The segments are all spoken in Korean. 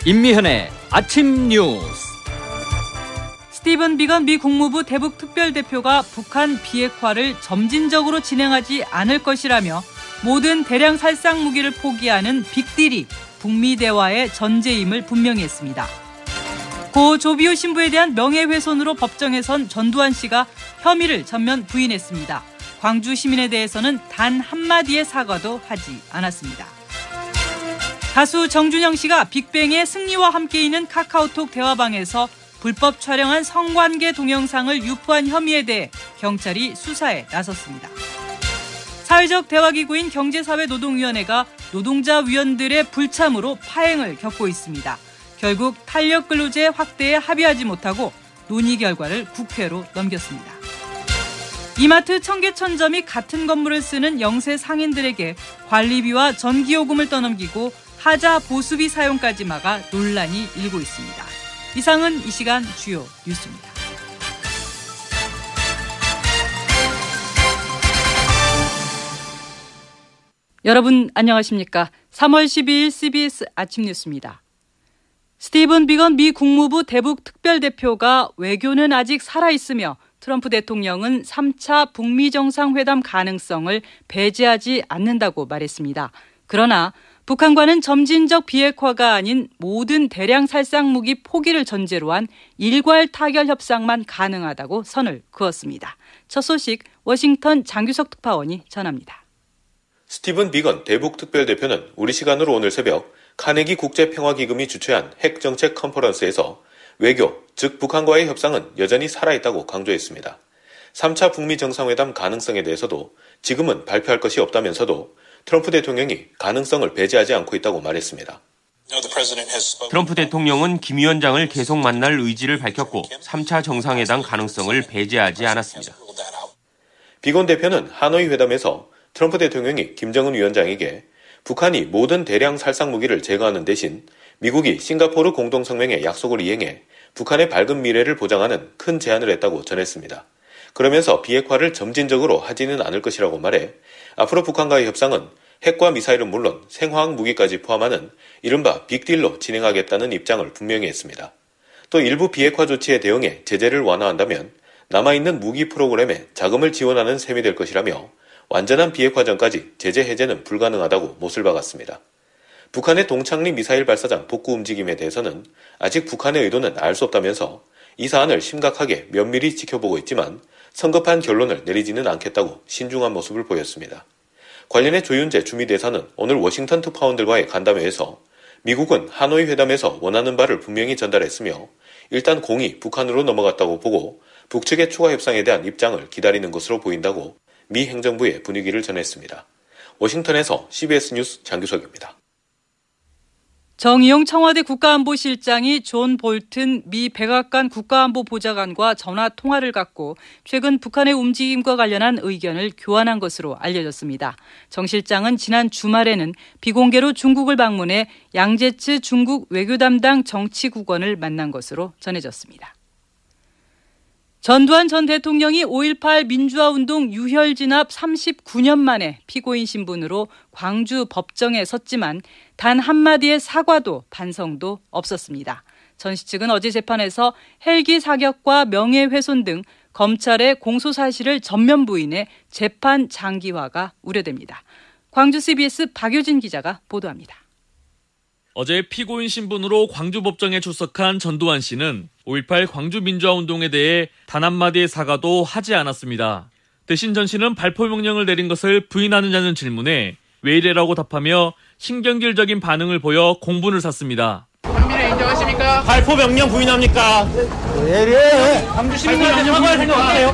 임미현의 아침 뉴스. 스티븐 비건 미 국무부 대북 특별대표가 북한 비핵화를 점진적으로 진행하지 않을 것이라며 모든 대량 살상 무기를 포기하는 빅딜이 북미 대화의 전제임을 분명히 했습니다. 고 조비오 신부에 대한 명예훼손으로 법정에 선 전두환 씨가 혐의를 전면 부인했습니다. 광주 시민에 대해서는 단 한마디의 사과도 하지 않았습니다. 가수 정준영 씨가 빅뱅의 승리와 함께 있는 카카오톡 대화방에서 불법 촬영한 성관계 동영상을 유포한 혐의에 대해 경찰이 수사에 나섰습니다. 사회적 대화기구인 경제사회노동위원회가 노동자 위원들의 불참으로 파행을 겪고 있습니다. 결국 탄력근로제 확대에 합의하지 못하고 논의 결과를 국회로 넘겼습니다. 이마트 청계천점이 같은 건물을 쓰는 영세 상인들에게 관리비와 전기요금을 떠넘기고 하자 보수비 사용까지 막아 논란이 일고 있습니다. 이상은 이 시간 주요 뉴스입니다. 여러분 안녕하십니까? 3월 12일 CBS 아침 뉴스입니다. 스티븐 비건 미 국무부 대북 특별대표가 외교는 아직 살아있으며 트럼프 대통령은 3차 북미 정상회담 가능성을 배제하지 않는다고 말했습니다. 그러나 북한과는 점진적 비핵화가 아닌 모든 대량 살상 무기 포기를 전제로 한 일괄 타결 협상만 가능하다고 선을 그었습니다. 첫 소식 워싱턴 장규석 특파원이 전합니다. 스티븐 비건 대북 특별대표는 우리 시간으로 오늘 새벽 카네기 국제평화기금이 주최한 핵정책 컨퍼런스에서 외교, 즉 북한과의 협상은 여전히 살아있다고 강조했습니다. 3차 북미 정상회담 가능성에 대해서도 지금은 발표할 것이 없다면서도 트럼프 대통령이 가능성을 배제하지 않고 있다고 말했습니다. 트럼프 대통령은 김 위원장을 계속 만날 의지를 밝혔고 3차 정상회담 가능성을 배제하지 않았습니다. 비건 대표는 하노이 회담에서 트럼프 대통령이 김정은 위원장에게 북한이 모든 대량 살상 무기를 제거하는 대신 미국이 싱가포르 공동성명의 약속을 이행해 북한의 밝은 미래를 보장하는 큰 제안을 했다고 전했습니다. 그러면서 비핵화를 점진적으로 하지는 않을 것이라고 말해 앞으로 북한과의 협상은 핵과 미사일은 물론 생화학 무기까지 포함하는 이른바 빅딜로 진행하겠다는 입장을 분명히 했습니다. 또 일부 비핵화 조치에 대응해 제재를 완화한다면 남아있는 무기 프로그램에 자금을 지원하는 셈이 될 것이라며 완전한 비핵화 전까지 제재 해제는 불가능하다고 못을 박았습니다. 북한의 동창리 미사일 발사장 복구 움직임에 대해서는 아직 북한의 의도는 알 수 없다면서 이 사안을 심각하게 면밀히 지켜보고 있지만 성급한 결론을 내리지는 않겠다고 신중한 모습을 보였습니다. 관련해 조윤재 주미대사는 오늘 워싱턴 특파원들과의 간담회에서 미국은 하노이 회담에서 원하는 바를 분명히 전달했으며 일단 공이 북한으로 넘어갔다고 보고 북측의 추가 협상에 대한 입장을 기다리는 것으로 보인다고 미 행정부의 분위기를 전했습니다. 워싱턴에서 CBS 뉴스 장규석입니다. 정의용 청와대 국가안보실장이 존 볼튼 미 백악관 국가안보보좌관과 전화 통화를 갖고 최근 북한의 움직임과 관련한 의견을 교환한 것으로 알려졌습니다. 정 실장은 지난 주말에는 비공개로 중국을 방문해 양제츠 중국 외교 담당 정치국원을 만난 것으로 전해졌습니다. 전두환 전 대통령이 5.18 민주화운동 유혈 진압 39년 만에 피고인 신분으로 광주 법정에 섰지만 단 한마디의 사과도 반성도 없었습니다. 전 씨 측은 어제 재판에서 헬기 사격과 명예훼손 등 검찰의 공소 사실을 전면 부인해 재판 장기화가 우려됩니다. 광주 CBS 박효진 기자가 보도합니다. 어제 피고인 신분으로 광주법정에 출석한 전두환 씨는 5.18 광주민주화운동에 대해 단 한마디의 사과도 하지 않았습니다. 대신 전 씨는 발포 명령을 내린 것을 부인하느냐는 질문에 왜 이래라고 답하며 신경질적인 반응을 보여 공분을 샀습니다. 혐의를 인정하십니까? 발포 명령 부인합니까? 왜 이래? 광주 시민들한테 사과할 생각 없어요?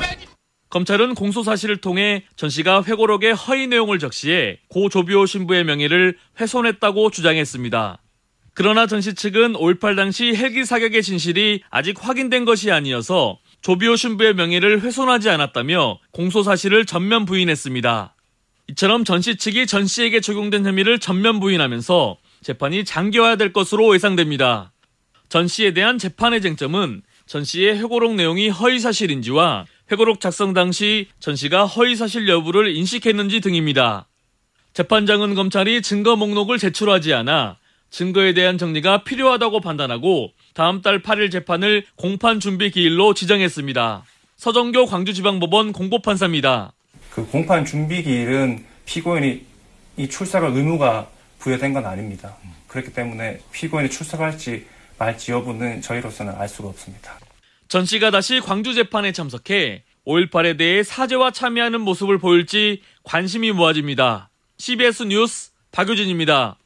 검찰은 공소 사실을 통해 전 씨가 회고록에 허위 내용을 적시해 고 조비오 신부의 명예를 훼손했다고 주장했습니다. 그러나 전 씨 측은 5.18 당시 헬기 사격의 진실이 아직 확인된 것이 아니어서 조비오 신부의 명예를 훼손하지 않았다며 공소 사실을 전면 부인했습니다. 이처럼 전 씨 측이 전 씨에게 적용된 혐의를 전면 부인하면서 재판이 장기화될 것으로 예상됩니다. 전 씨에 대한 재판의 쟁점은 전 씨의 회고록 내용이 허위사실인지와 회고록 작성 당시 전 씨가 허위사실 여부를 인식했는지 등입니다. 재판장은 검찰이 증거 목록을 제출하지 않아 증거에 대한 정리가 필요하다고 판단하고 다음 달 8일 재판을 공판 준비 기일로 지정했습니다. 서정교 광주지방법원 공보판사입니다. 그 공판 준비 기일은 피고인이 출석할 의무가 부여된 건 아닙니다. 그렇기 때문에 피고인이 출석할지 말지 여부는 저희로서는 알 수가 없습니다. 전 씨가 다시 광주 재판에 참석해 5.18에 대해 사죄와 참여하는 모습을 보일지 관심이 모아집니다. CBS 뉴스 박유진입니다.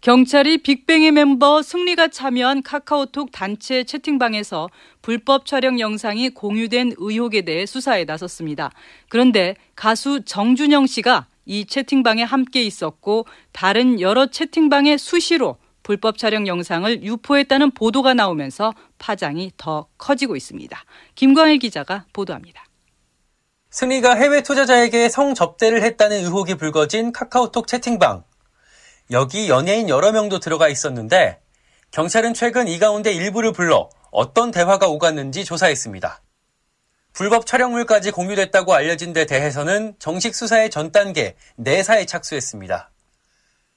경찰이 빅뱅의 멤버 승리가 참여한 카카오톡 단체 채팅방에서 불법 촬영 영상이 공유된 의혹에 대해 수사에 나섰습니다. 그런데 가수 정준영 씨가 이 채팅방에 함께 있었고 다른 여러 채팅방에 수시로 불법 촬영 영상을 유포했다는 보도가 나오면서 파장이 더 커지고 있습니다. 김광일 기자가 보도합니다. 승리가 해외 투자자에게 성접대를 했다는 의혹이 불거진 카카오톡 채팅방. 여기 연예인 여러 명도 들어가 있었는데 경찰은 최근 이 가운데 일부를 불러 어떤 대화가 오갔는지 조사했습니다. 불법 촬영물까지 공유됐다고 알려진 데 대해서는 정식 수사의 전 단계 내사에 착수했습니다.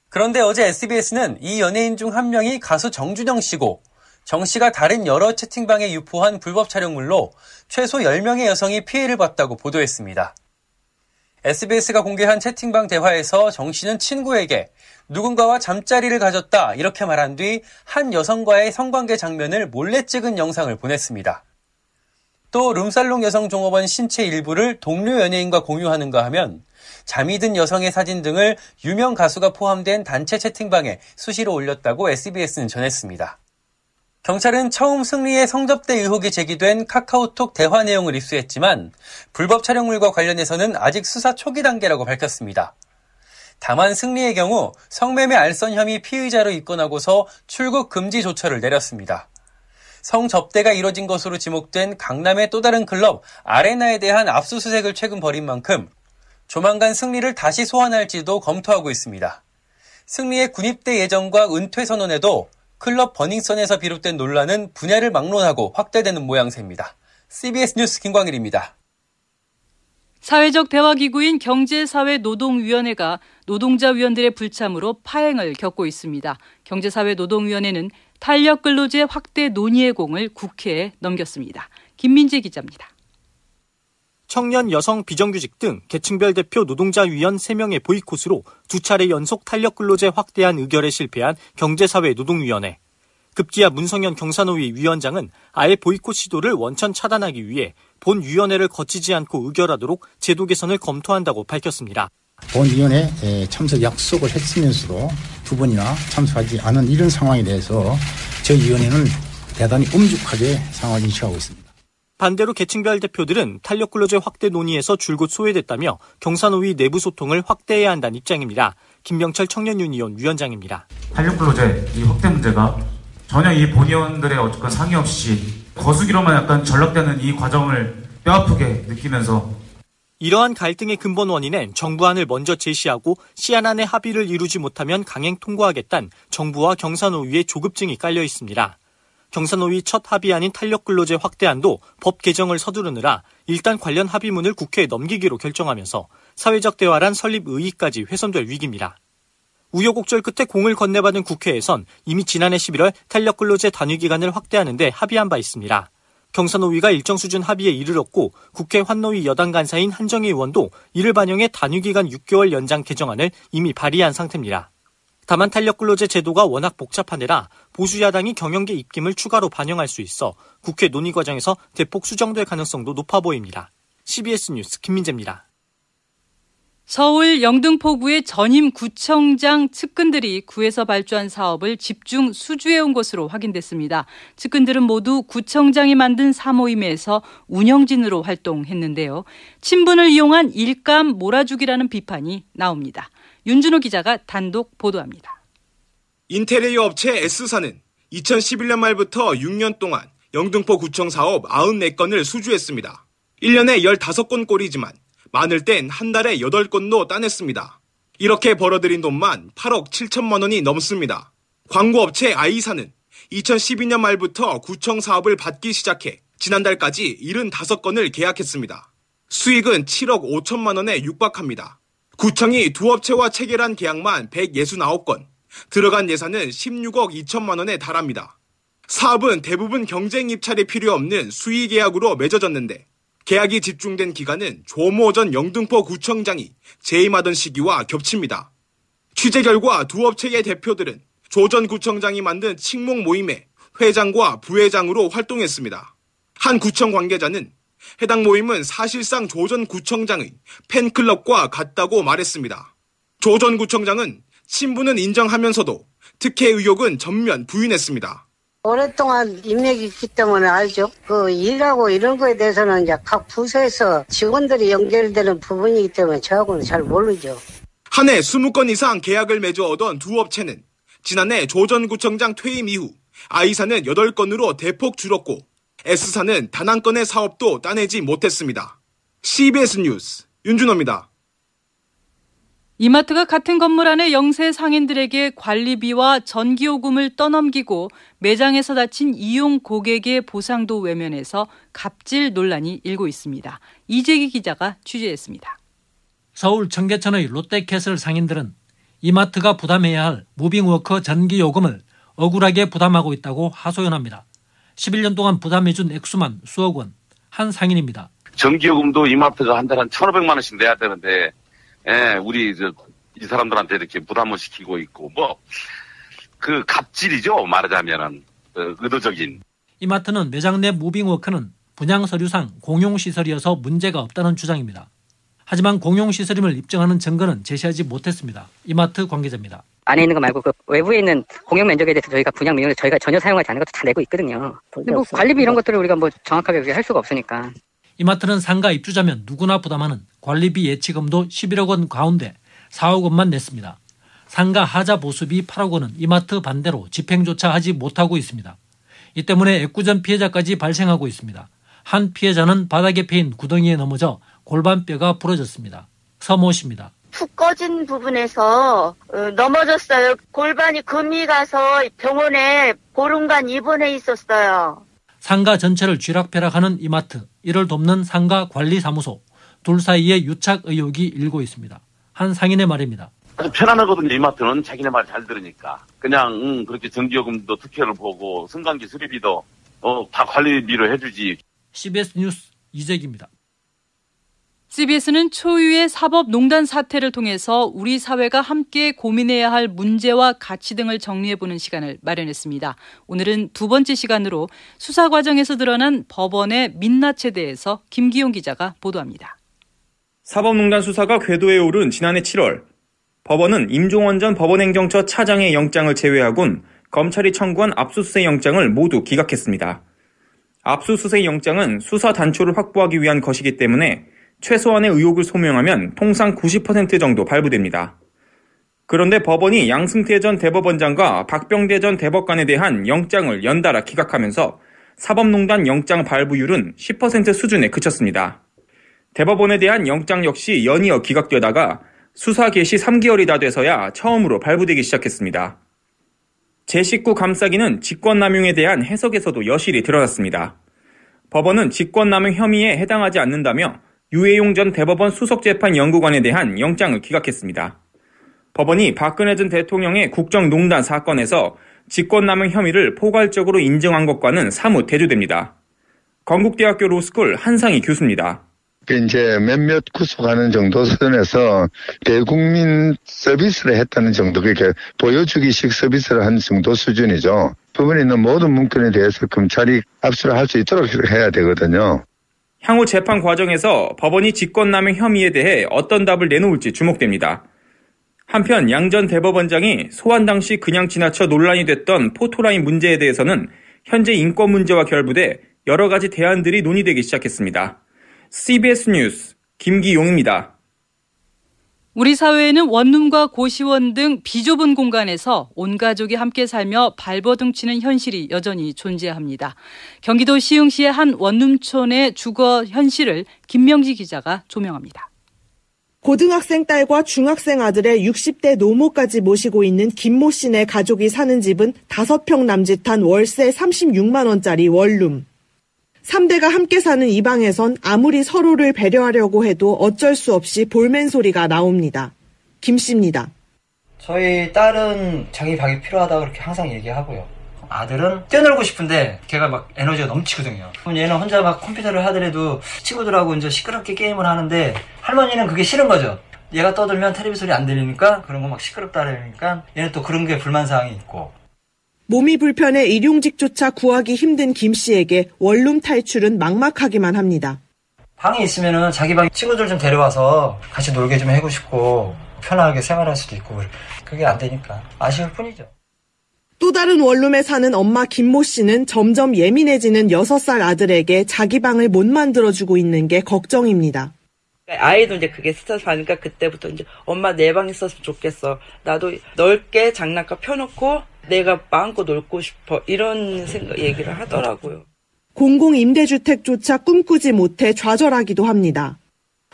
그런데 어제 SBS는 이 연예인 중 한 명이 가수 정준영 씨고 정 씨가 다른 여러 채팅방에 유포한 불법 촬영물로 최소 10명의 여성이 피해를 봤다고 보도했습니다. SBS가 공개한 채팅방 대화에서 정 씨는 친구에게 누군가와 잠자리를 가졌다 이렇게 말한 뒤 한 여성과의 성관계 장면을 몰래 찍은 영상을 보냈습니다. 또 룸살롱 여성종업원 신체 일부를 동료 연예인과 공유하는가 하면 잠이 든 여성의 사진 등을 유명 가수가 포함된 단체 채팅방에 수시로 올렸다고 SBS는 전했습니다. 경찰은 처음 승리의 성접대 의혹이 제기된 카카오톡 대화 내용을 입수했지만 불법 촬영물과 관련해서는 아직 수사 초기 단계라고 밝혔습니다. 다만 승리의 경우 성매매 알선 혐의 피의자로 입건하고서 출국 금지 조처를 내렸습니다. 성접대가 이뤄진 것으로 지목된 강남의 또 다른 클럽 아레나에 대한 압수수색을 최근 벌인 만큼 조만간 승리를 다시 소환할지도 검토하고 있습니다. 승리의 군입대 예정과 은퇴 선언에도 클럽 버닝썬에서 비롯된 논란은 분야를 막론하고 확대되는 모양새입니다. CBS 뉴스 김광일입니다. 사회적 대화기구인 경제사회노동위원회가 노동자 위원들의 불참으로 파행을 겪고 있습니다. 경제사회노동위원회는 탄력근로제 확대 논의의 공을 국회에 넘겼습니다. 김민재 기자입니다. 청년, 여성, 비정규직 등 계층별 대표 노동자위원 3명의 보이콧으로 2차례 연속 탄력근로제 확대안 의결에 실패한 경제사회노동위원회. 급기야 문성현 경사노위 위원장은 아예 보이콧 시도를 원천 차단하기 위해 본 위원회를 거치지 않고 의결하도록 제도 개선을 검토한다고 밝혔습니다. 본위원회에 참석 약속을 했으면서도 2번이나 참석하지 않은 이런 상황에 대해서 저희 위원회는 대단히 엄중하게 상황을 인식하고 있습니다. 반대로 계층별 대표들은 탄력근로제 확대 논의에서 줄곧 소외됐다며 경사노위 내부 소통을 확대해야 한다는 입장입니다. 김병철 청년유니온 위원장입니다. 탄력근로제 이 확대 문제가 전혀 이 본위원들의 어떤 상의 없이 거수기로만 약간 전락되는 이 과정을 뼈아프게 느끼면서 이러한 갈등의 근본 원인은 정부안을 먼저 제시하고 시한 안에 합의를 이루지 못하면 강행 통과하겠다는 정부와 경사노위의 조급증이 깔려 있습니다. 경사노위 첫 합의안인 탄력근로제 확대안도 법 개정을 서두르느라 일단 관련 합의문을 국회에 넘기기로 결정하면서 사회적 대화란 설립 의의까지 훼손될 위기입니다. 우여곡절 끝에 공을 건네받은 국회에선 이미 지난해 11월 탄력근로제 단위기간을 확대하는 데 합의한 바 있습니다. 경사노위가 일정 수준 합의에 이르렀고 국회 환노위 여당 간사인 한정희 의원도 이를 반영해 단위기간 6개월 연장 개정안을 이미 발의한 상태입니다. 다만 탄력근로제 제도가 워낙 복잡한 데라 보수야당이 경영계 입김을 추가로 반영할 수 있어 국회 논의 과정에서 대폭 수정될 가능성도 높아 보입니다. CBS 뉴스 김민재입니다. 서울 영등포구의 전임 구청장 측근들이 구에서 발주한 사업을 집중 수주해온 것으로 확인됐습니다. 측근들은 모두 구청장이 만든 사모임에서 운영진으로 활동했는데요. 친분을 이용한 일감 몰아주기라는 비판이 나옵니다. 윤준호 기자가 단독 보도합니다. 인테리어 업체 S사는 2011년 말부터 6년 동안 영등포 구청 사업 94건을 수주했습니다. 1년에 15건 꼴이지만 많을 땐 한 달에 8건도 따냈습니다. 이렇게 벌어들인 돈만 8억 7천만 원이 넘습니다. 광고업체 I사는 2012년 말부터 구청 사업을 받기 시작해 지난달까지 75건을 계약했습니다. 수익은 7억 5천만 원에 육박합니다. 구청이 두 업체와 체결한 계약만 169건, 들어간 예산은 16억 2천만 원에 달합니다. 사업은 대부분 경쟁 입찰이 필요 없는 수의 계약으로 맺어졌는데 계약이 집중된 기간은 조모 전 영등포 구청장이 재임하던 시기와 겹칩니다. 취재 결과 두 업체의 대표들은 조 전 구청장이 만든 칙목 모임에 회장과 부회장으로 활동했습니다. 한 구청 관계자는 해당 모임은 사실상 조 전 구청장의 팬클럽과 같다고 말했습니다. 조 전 구청장은 친분은 인정하면서도 특혜 의혹은 전면 부인했습니다. 오랫동안 인맥이 있기 때문에 알죠. 그 일하고 이런 거에 대해서는 이제 각 부서에서 직원들이 연결되는 부분이기 때문에 저하고는 잘 모르죠. 한 해 20건 이상 계약을 맺어 오던 두 업체는 지난해 조 전 구청장 퇴임 이후 I사는 8건으로 대폭 줄었고 S사는 단 한 건의 사업도 따내지 못했습니다. CBS 뉴스 윤준호입니다. 이마트가 같은 건물 안의 영세 상인들에게 관리비와 전기요금을 떠넘기고 매장에서 다친 이용 고객의 보상도 외면해서 갑질 논란이 일고 있습니다. 이재기 기자가 취재했습니다. 서울 청계천의 롯데캐슬 상인들은 이마트가 부담해야 할 무빙워커 전기요금을 억울하게 부담하고 있다고 하소연합니다. 11년 동안 부담해준 액수만 수억 원. 한 상인입니다. 전기요금도 이마트가 한 달에 한 1,500만 원씩 내야 되는데 우리 이 사람들한테 이렇게 부담을 시키고 있고 그 갑질이죠. 말하자면은 의도적인. 이마트는 매장 내 무빙워크는 분양 서류상 공용시설이어서 문제가 없다는 주장입니다. 하지만 공용시설임을 입증하는 증거는 제시하지 못했습니다. 이마트 관계자입니다. 안에 있는 거 말고 그 외부에 있는 공용 면적에 대해서 저희가 분양 명령을 저희가 전혀 사용하지 않은 것도 다 내고 있거든요. 근데 관리비 이런 것들을 우리가 정확하게 할 수가 없으니까. 이마트는 상가 입주자면 누구나 부담하는 관리비 예치금도 11억 원 가운데 4억 원만 냈습니다. 상가 하자 보수비 8억 원은 이마트 반대로 집행조차 하지 못하고 있습니다. 이 때문에 애꿎은 피해자까지 발생하고 있습니다. 한 피해자는 바닥에 패인 구덩이에 넘어져 골반뼈가 부러졌습니다. 서모 씨입니다. 푹 꺼진 부분에서 넘어졌어요. 골반이 금이 가서 병원에 보름간 입원해 있었어요. 상가 전체를 쥐락펴락하는 이마트, 이를 돕는 상가 관리사무소, 둘 사이에 유착 의혹이 일고 있습니다. 한 상인의 말입니다. 아주 편안하거든요. 이마트는 자기네 말 잘 들으니까. 그냥 그렇게 전기요금도 특혜를 보고 승강기 수리비도 다 관리비로 해주지. CBS 뉴스 이재기입니다. CBS는 초유의 사법농단 사태를 통해서 우리 사회가 함께 고민해야 할 문제와 가치 등을 정리해보는 시간을 마련했습니다. 오늘은 두 번째 시간으로 수사 과정에서 드러난 법원의 민낯에 대해서 김기용 기자가 보도합니다. 사법농단 수사가 궤도에 오른 지난해 7월, 법원은 임종원 전 법원행정처 차장의 영장을 제외하곤 검찰이 청구한 압수수색 영장을 모두 기각했습니다. 압수수색 영장은 수사 단초를 확보하기 위한 것이기 때문에 최소한의 의혹을 소명하면 통상 90% 정도 발부됩니다. 그런데 법원이 양승태 전 대법원장과 박병대 전 대법관에 대한 영장을 연달아 기각하면서 사법농단 영장 발부율은 10% 수준에 그쳤습니다. 대법원에 대한 영장 역시 연이어 기각되다가 수사 개시 3개월이 다 돼서야 처음으로 발부되기 시작했습니다. 제19 감사기는 직권남용에 대한 해석에서도 여실히 드러났습니다. 법원은 직권남용 혐의에 해당하지 않는다며 유해용 전 대법원 수석재판연구관에 대한 영장을 기각했습니다. 법원이 박근혜 전 대통령의 국정농단 사건에서 직권남용 혐의를 포괄적으로 인정한 것과는 사뭇 대조됩니다. 건국대학교 로스쿨 한상희 교수입니다. 이제 몇몇 구속하는 정도 수준에서 대국민 서비스를 했다는 정도, 그렇게 보여주기식 서비스를 한 정도 수준이죠. 부분에 있는 모든 문건에 대해서 검찰이 압수를 할 수 있도록 해야 되거든요. 향후 재판 과정에서 법원이 직권남용 혐의에 대해 어떤 답을 내놓을지 주목됩니다. 한편 양 전 대법원장이 소환 당시 그냥 지나쳐 논란이 됐던 포토라인 문제에 대해서는 현재 인권 문제와 결부돼 여러 가지 대안들이 논의되기 시작했습니다. CBS 뉴스 김기용입니다. 우리 사회에는 원룸과 고시원 등 비좁은 공간에서 온 가족이 함께 살며 발버둥치는 현실이 여전히 존재합니다. 경기도 시흥시의 한 원룸촌의 주거 현실을 김명지 기자가 조명합니다. 고등학생 딸과 중학생 아들의 60대 노모까지 모시고 있는 김모 씨네 가족이 사는 집은 5평 남짓한 월세 36만 원짜리 원룸. 3대가 함께 사는 이 방에선 아무리 서로를 배려하려고 해도 어쩔 수 없이 볼멘 소리가 나옵니다. 김 씨입니다. 저희 딸은 자기 방이 필요하다고 그렇게 항상 얘기하고요. 아들은 뛰어놀고 싶은데 걔가 막 에너지가 넘치거든요. 얘는 혼자 막 컴퓨터를 하더라도 친구들하고 이제 시끄럽게 게임을 하는데 할머니는 그게 싫은 거죠. 얘가 떠들면 텔레비 소리 안 들리니까 그런 거 막 시끄럽다 그러니까 얘는 또 그런 게 불만사항이 있고. 몸이 불편해 일용직조차 구하기 힘든 김 씨에게 원룸 탈출은 막막하기만 합니다. 방에 있으면은 자기 방 친구들 좀 데려와서 같이 놀게 좀 해고 싶고 편하게 생활할 수도 있고 그게 안 되니까 아쉬울 뿐이죠. 또 다른 원룸에 사는 엄마 김모 씨는 점점 예민해지는 6살 아들에게 자기 방을 못 만들어주고 있는 게 걱정입니다. 아이도 이제 그게 스트레스 받으니까 그때부터 이제 엄마 내 방 있었으면 좋겠어. 나도 넓게 장난감 펴놓고 내가 마음껏 놀고 싶어. 이런 얘기를 하더라고요. 공공임대주택조차 꿈꾸지 못해 좌절하기도 합니다.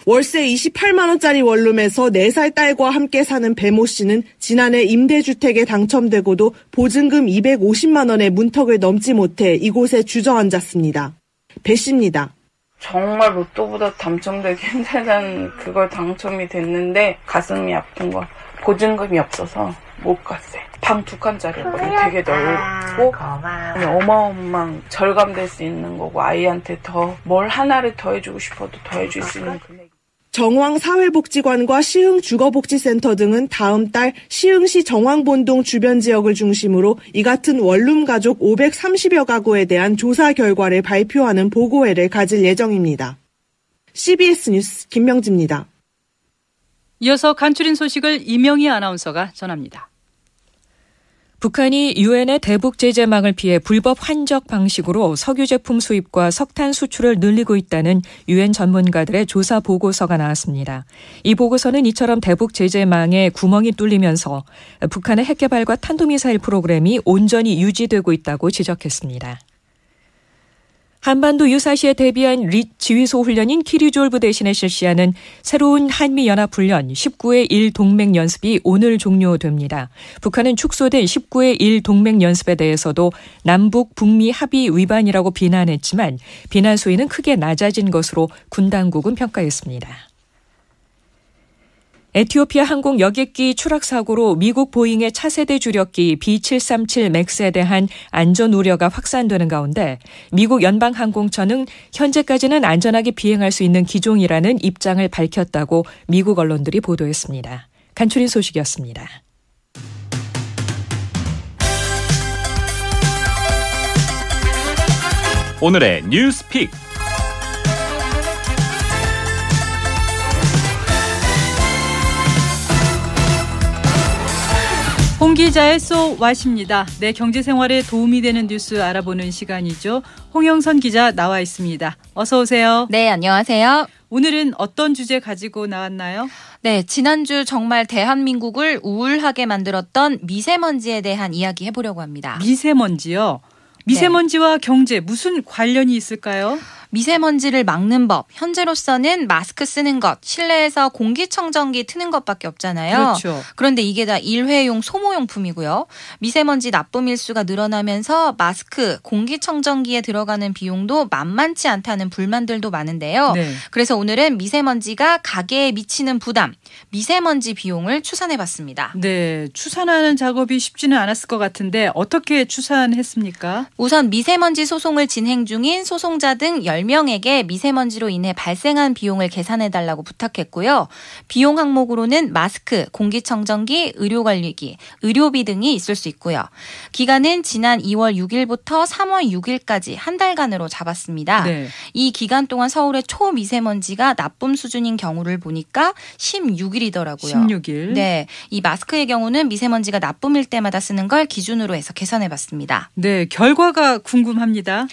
월세 28만 원짜리 원룸에서 4살 딸과 함께 사는 배모 씨는 지난해 임대주택에 당첨되고도 보증금 250만 원의 문턱을 넘지 못해 이곳에 주저앉았습니다. 배 씨입니다. 정말 로또보다 당첨되기 힘들다는 그걸 당첨이 됐는데 가슴이 아픈 거 보증금이 없어서 못 갔어요. 방 2칸짜리거든요. 되게 넓고 어마어마한 절감될 수 있는 거고 아이한테 더 뭘 하나를 더 해주고 싶어도 더 해줄 수 있는 금액. 정황사회복지관과 시흥주거복지센터 등은 다음 달 시흥시 정황본동 주변 지역을 중심으로 이 같은 원룸 가족 530여 가구에 대한 조사 결과를 발표하는 보고회를 가질 예정입니다. CBS 뉴스 김명지입니다. 이어서 간추린 소식을 이명희 아나운서가 전합니다. 북한이 유엔의 대북 제재망을 피해 불법 환적 방식으로 석유 제품 수입과 석탄 수출을 늘리고 있다는 유엔 전문가들의 조사 보고서가 나왔습니다. 이 보고서는 이처럼 대북 제재망에 구멍이 뚫리면서 북한의 핵개발과 탄도미사일 프로그램이 온전히 유지되고 있다고 지적했습니다. 한반도 유사시에 대비한 지휘소 훈련인 키리졸브 대신에 실시하는 새로운 한미연합훈련 19의 1 동맹연습이 오늘 종료됩니다. 북한은 축소된 19의 1 동맹연습에 대해서도 남북 북미 합의 위반이라고 비난했지만 비난 수위는 크게 낮아진 것으로 군 당국은 평가했습니다. 에티오피아 항공 여객기 추락 사고로 미국 보잉의 차세대 주력기 B737 맥스에 대한 안전 우려가 확산되는 가운데 미국 연방항공처는 현재까지는 안전하게 비행할 수 있는 기종이라는 입장을 밝혔다고 미국 언론들이 보도했습니다. 간추린 소식이었습니다. 오늘의 뉴스픽. 홍 기자의 쏘 왓입니다. 내 경제생활에 도움이 되는 뉴스 알아보는 시간이죠. 홍영선 기자 나와 있습니다. 어서 오세요. 네, 안녕하세요. 오늘은 어떤 주제 가지고 나왔나요? 네, 지난주 정말 대한민국을 우울하게 만들었던 미세먼지에 대한 이야기 해보려고 합니다. 미세먼지요? 미세먼지와 경제 무슨 관련이 있을까요? 미세먼지를 막는 법, 현재로서는 마스크 쓰는 것, 실내에서 공기청정기 트는 것밖에 없잖아요. 그렇죠. 그런데 이게 다 일회용 소모용품이고요. 미세먼지 나쁨 일수가 늘어나면서 마스크, 공기청정기에 들어가는 비용도 만만치 않다는 불만들도 많은데요. 네. 그래서 오늘은 미세먼지가 가계에 미치는 부담, 미세먼지 비용을 추산해봤습니다. 네, 추산하는 작업이 쉽지는 않았을 것 같은데 어떻게 추산했습니까? 우선 미세먼지 소송을 진행 중인 소송자 등 10명에게 미세먼지로 인해 발생한 비용을 계산해달라고 부탁했고요. 비용 항목으로는 마스크, 공기청정기, 의료관리기, 의료비 등이 있을 수 있고요. 기간은 지난 2월 6일부터 3월 6일까지 한 달간으로 잡았습니다. 네. 이 기간 동안 서울의 초미세먼지가 나쁨 수준인 경우를 보니까 16일이더라고요. 16일. 네, 이 마스크의 경우는 미세먼지가 나쁨일 때마다 쓰는 걸 기준으로 해서 계산해봤습니다. 네, 결과가 궁금합니다.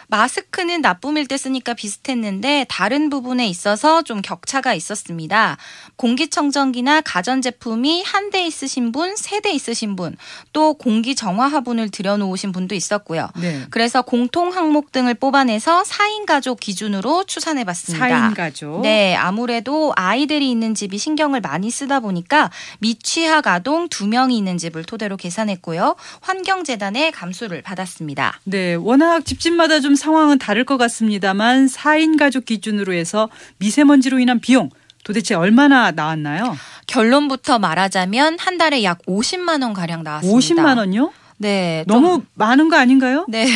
마스크는 나쁨일 때 쓰니까 비슷했는데 다른 부분에 있어서 좀 격차가 있었습니다. 공기청정기나 가전제품이 한 대 있으신 분, 3대 있으신 분, 또 공기정화화분을 들여놓으신 분도 있었고요. 네. 그래서 공통 항목 등을 뽑아내서 4인 가족 기준으로 추산해봤습니다. 4인 가족. 네, 아무래도 아이들이 있는 집이 신경을 많이 쓰다 보니까 미취학 아동 2명이 있는 집을 토대로 계산했고요. 환경재단의 감수를 받았습니다. 네, 워낙 집집마다 좀 상황은 다를 것 같습니다만 4인 가족 기준으로 해서 미세먼지로 인한 비용 도대체 얼마나 나왔나요? 결론부터 말하자면 한 달에 약 50만 원 가량 나왔습니다. 50만 원요? 네. 너무 많은 거 아닌가요? 네.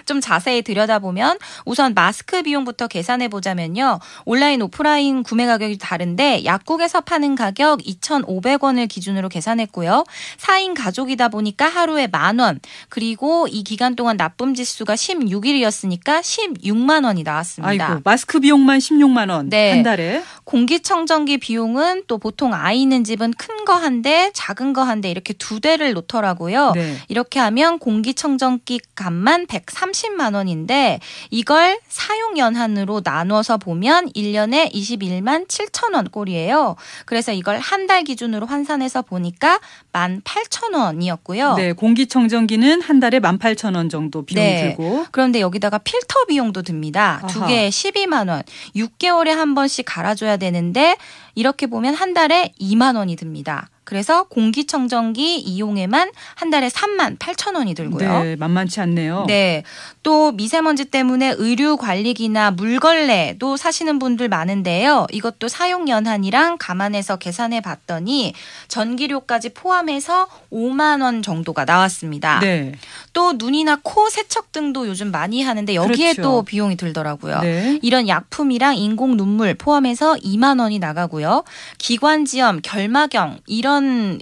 좀 자세히 들여다보면 우선 마스크 비용부터 계산해 보자면요. 온라인, 오프라인 구매 가격이 다른데 약국에서 파는 가격 2,500원을 기준으로 계산했고요. 4인 가족이다 보니까 하루에 10,000원. 그리고 이 기간 동안 납품 지수가 16일이었으니까 16만 원이 나왔습니다. 아이고, 마스크 비용만 16만 원. 네. 한 달에. 공기청정기 비용은 또 보통 아이 있는 집은 큰 거 한 대, 작은 거 한 대 이렇게 두 대를 놓더라고요. 네. 이렇게 하면 공기청정기 값만 130만 원인데 이걸 사용 연한으로 나눠서 보면 1년에 21만 7천 원 꼴이에요. 그래서 이걸 한 달 기준으로 환산해서 보니까 18,000원이었고요. 네, 공기청정기는 한 달에 18,000원 정도 비용이 들고. 그런데 여기다가 필터 비용도 듭니다. 두 개에 12만 원. 6개월에 한 번씩 갈아줘야 되는데 이렇게 보면 한 달에 2만 원이 듭니다. 그래서 공기청정기 이용에만 한 달에 38,000원이 들고요. 네, 만만치 않네요. 네. 또 미세먼지 때문에 의류관리기나 물걸레도 사시는 분들 많은데요. 이것도 사용 연한이랑 감안해서 계산해 봤더니 전기료까지 포함해서 5만 원 정도가 나왔습니다. 네. 또 눈이나 코 세척 등도 요즘 많이 하는데 여기에 그렇죠. 또 비용이 들더라고요. 네. 이런 약품이랑 인공 눈물 포함해서 2만 원이 나가고요. 기관지염, 결막염 이런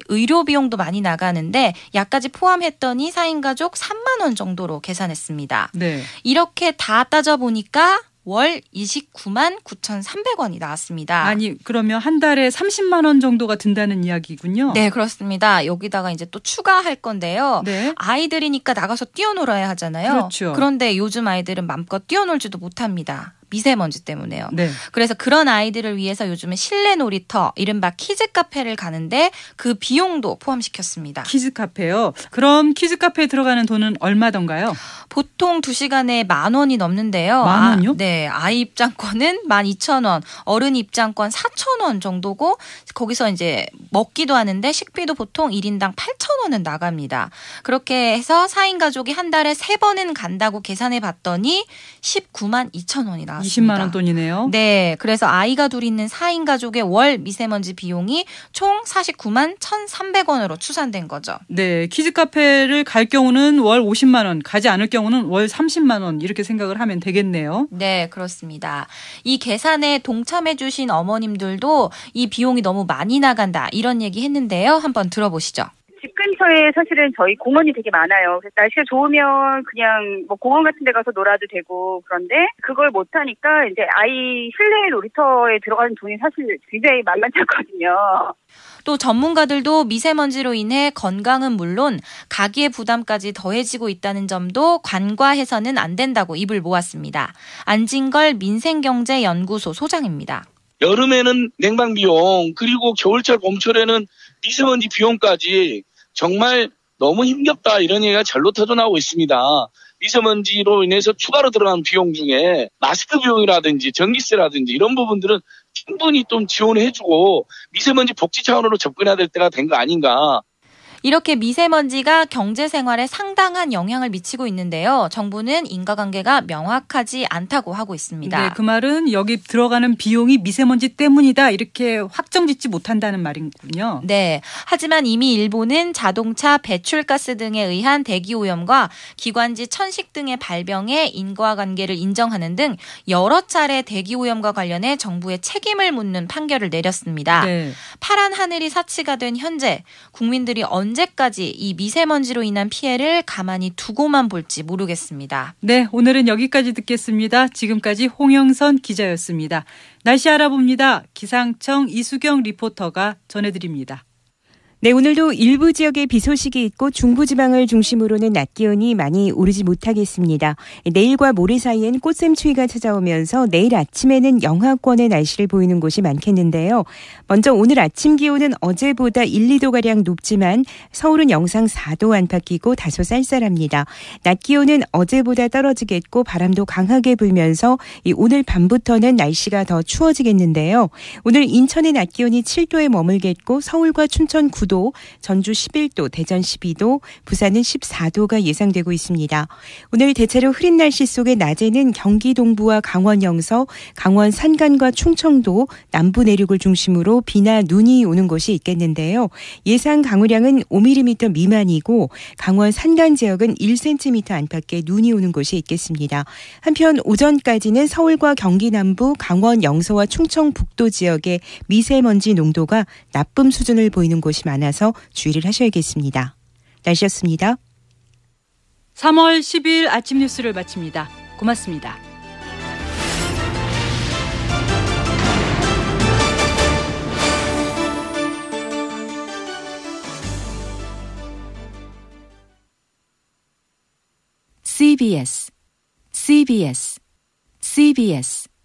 의료 비용도 많이 나가는데 약까지 포함했더니 4인 가족 3만 원 정도로 계산했습니다. 네. 이렇게 다 따져보니까 월 29만 9,300원이 나왔습니다. 아니, 그러면 한 달에 30만 원 정도가 든다는 이야기군요. 네, 그렇습니다. 여기다가 이제 또 추가할 건데요. 네. 아이들이니까 나가서 뛰어놀아야 하잖아요. 그렇죠. 그런데 요즘 아이들은 맘껏 뛰어놀지도 못합니다. 미세먼지 때문에요. 네. 그래서 그런 아이들을 위해서 요즘은 실내 놀이터, 이른바 키즈 카페를 가는데 그 비용도 포함시켰습니다. 키즈 카페요. 그럼 키즈 카페에 들어가는 돈은 얼마던가요? 보통 2시간에 10,000원이 넘는데요. 10,000원요? 네. 아이 입장권은 12,000원, 어른 입장권 4,000원 정도고 거기서 이제 먹기도 하는데 식비도 보통 1인당 8,000원은 나갑니다. 그렇게 해서 4인 가족이 한 달에 3번은 간다고 계산해 봤더니 19만 2,000원이 나왔습니다. 20만 원 돈이네요. 네. 그래서 아이가 둘 있는 4인 가족의 월 미세먼지 비용이 총 49만 1,300원으로 추산된 거죠. 네. 키즈 카페를 갈 경우는 월 50만 원, 가지 않을 경우는 월 30만 원 이렇게 생각을 하면 되겠네요. 네, 그렇습니다. 이 계산에 동참해 주신 어머님들도 이 비용이 너무 많이 나간다 이런 얘기 했는데요. 한번 들어보시죠. 집 근처에 사실은 저희 공원이 되게 많아요. 그래서 날씨가 좋으면 그냥 뭐 공원 같은 데 가서 놀아도 되고 그런데 그걸 못 하니까 이제 아이 실내 놀이터에 들어가는 돈이 사실 굉장히 만만치 않거든요. 또 전문가들도 미세먼지로 인해 건강은 물론 가계의 부담까지 더해지고 있다는 점도 간과해서는 안 된다고 입을 모았습니다. 안진걸 민생경제연구소 소장입니다. 여름에는 냉방 비용, 그리고 겨울철 봄철에는 미세먼지 비용까지 정말 너무 힘겹다 이런 얘기가 절로 터져나오고 있습니다. 미세먼지로 인해서 추가로 들어가는 비용 중에 마스크 비용이라든지 전기세라든지 이런 부분들은 충분히 좀 지원해주고 미세먼지 복지 차원으로 접근해야 될 때가 된 거 아닌가. 이렇게 미세먼지가 경제 생활에 상당한 영향을 미치고 있는데요. 정부는 인과관계가 명확하지 않다고 하고 있습니다. 네, 그 말은 여기 들어가는 비용이 미세먼지 때문이다 이렇게 확정짓지 못한다는 말이군요. 네. 하지만 이미 일본은 자동차 배출가스 등에 의한 대기오염과 기관지 천식 등의 발병에 인과관계를 인정하는 등 여러 차례 대기오염과 관련해 정부에 책임을 묻는 판결을 내렸습니다. 네. 파란 하늘이 사치가 된 현재 국민들이 언제까지 이 미세먼지로 인한 피해를 가만히 두고만 볼지 모르겠습니다. 네, 오늘은 여기까지 듣겠습니다. 지금까지 홍영선 기자였습니다. 날씨 알아봅니다. 기상청 이수경 리포터가 전해드립니다. 네, 오늘도 일부 지역에 비 소식이 있고 중부지방을 중심으로는 낮 기온이 많이 오르지 못하겠습니다. 내일과 모레 사이엔 꽃샘추위가 찾아오면서 내일 아침에는 영하권의 날씨를 보이는 곳이 많겠는데요. 먼저 오늘 아침 기온은 어제보다 1, 2도가량 높지만 서울은 영상 4도 안팎이고 다소 쌀쌀합니다. 낮 기온은 어제보다 떨어지겠고 바람도 강하게 불면서 오늘 밤부터는 날씨가 더 추워지겠는데요. 오늘 인천의 낮 기온이 7도에 머물겠고 서울과 춘천 9도 9도, 전주 11도, 대전 12도, 부산은 14도가 예상되고 있습니다. 오늘 대체로 흐린 날씨 속에 낮에는 경기 동부와 강원 영서, 강원 산간과 충청도, 남부 내륙을 중심으로 비나 눈이 오는 곳이 있겠는데요. 예상 강우량은 5mm 미만이고 강원 산간 지역은 1cm 안팎의 눈이 오는 곳이 있겠습니다. 한편 오전까지는 서울과 경기 남부, 강원 영서와 충청북도 지역의 미세먼지 농도가 나쁨 수준을 보이는 곳이 많아서 주의를 하셔야겠습니다. 날씨였습니다. 3월 10일 아침 뉴스를 마칩니다. 고맙습니다. CBS